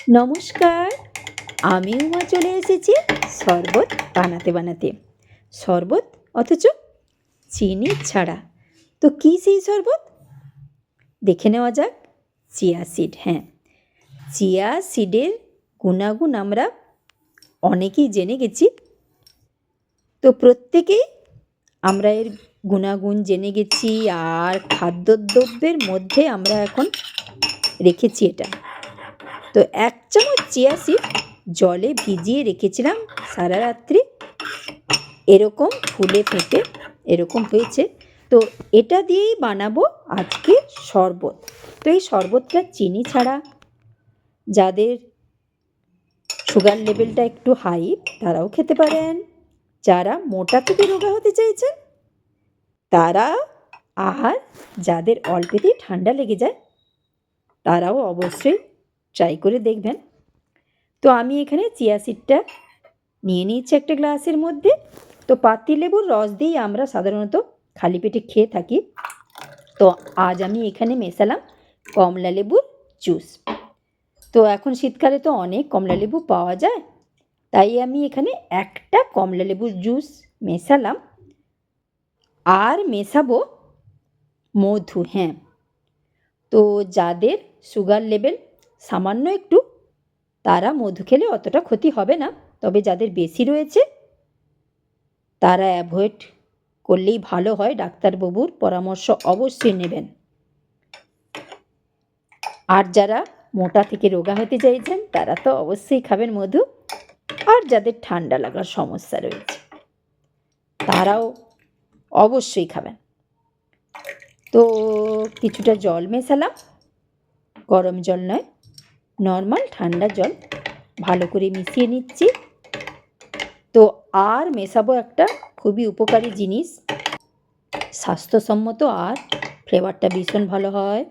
নমস্কার, আমি উমা চলে এসেছি শরবত বানাতে। শরবত অথচ চিনি ছাড়া। তো কী সেই শরবত? দেখে নেওয়া যাক। Chia seed. হ্যাঁ, চিয়া সিডের গুণাগুণ আমরা অনেকেই জেনে গেছি। তো প্রত্যেকেই আমরা এর গুণাগুণ জেনে গেছি, আর খাদ্যদ্রব্যের মধ্যে আমরা এখন রেখেছি এটা। তো 1 চামচ চিয়া সিড জলে ভিজিয়ে রেখেছিলাম সারা রাত্রি, এরকম ফুলে ফেঁপে এরকম হয়েছে। তো এটা দিয়েই বানাবো আজকে শরবত। তো এই শরবতটা চিনি ছাড়া। যাদের সুগার লেভেলটা একটু হাই তারাও খেতে পারেন, যারা মোটা থেকে রোগা হতে চাইছেন তারা, আর যাদের অল্পেতেই ঠান্ডা লেগে যায় তারাও অবশ্যই ট্রাই করে দেখবেন। তো আমি এখানে চিয়া সিডটা নিয়ে নিয়েছি একটা গ্লাসের মধ্যে। তো পাতিলেবুর রস দিয়েই আমরা সাধারণত খালি পেটে খেয়ে থাকি। তো আজ আমি এখানে মেশালাম কমলা লেবুর জুস। তো এখন শীতকালে তো অনেক কমলা লেবু পাওয়া যায়, তাই আমি এখানে একটা কমলা লেবুর জুস মেশালাম। আর মেশাবো মধু। হ্যাঁ, তো যাদের সুগার লেভেল সামান্য একটু, তারা মধু খেলে অতটা ক্ষতি হবে না। তবে যাদের বেশি রয়েছে তারা অ্যাভয়েড করলেই ভালো হয়। ডাক্তারবাবুর পরামর্শ অবশ্যই নেবেন। আর যারা মোটা থেকে রোগা হতে চাইছেন তারা তো অবশ্যই খাবেন মধু। আর যাদের ঠান্ডা লাগার সমস্যা রয়েছে তারাও অবশ্যই খাবেন। তো কিছুটা জল মেশালাম, গরম জল নয়, নর্মাল ঠান্ডা জল। ভালো করে মিশিয়ে নিচ্ছি। তো আর মেশাবো একটা খুবই উপকারী জিনিস, স্বাস্থ্যসম্মত, আর ফ্লেভারটা ভীষণ ভালো হয়।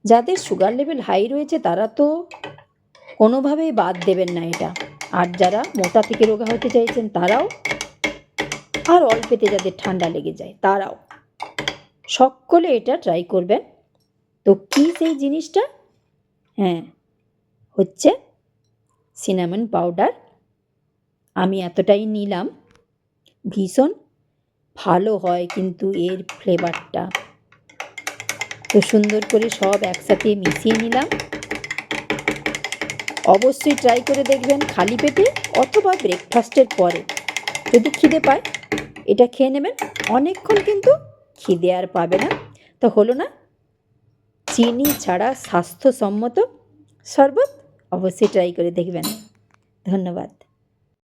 যাদের সুগার লেভেল হাই রয়েছে তারা তো কোনোভাবেই বাদ দেবেন না এটা। আর যারা মোটা থেকে রোগা হতে চাইছেন তারাও, আর অল্পেতে যাদের ঠান্ডা লেগে যায় তারাও, সকলে এটা ট্রাই করবেন। তো কী সেই জিনিসটা? হ্যাঁ, হচ্ছে সিনামন পাউডার। আমি এতটাই নিলাম, ভীষণ ভালো হয় কিন্তু এর ফ্লেভারটা। তো সুন্দর করে সব একসাথে মিশিয়ে নিলাম। অবশ্যই ট্রাই করে দেখবেন খালি পেটে অথবা ব্রেকফাস্টের পরে। যদি খিদে পায় এটা খেয়ে নেবেন, অনেকক্ষণ কিন্তু খিদে আর পাবে না। তো হলো না চিনি ছাড়া স্বাস্থ্যসম্মত শরবত? অবশ্যই ট্রাই করে দেখবেন। ধন্যবাদ।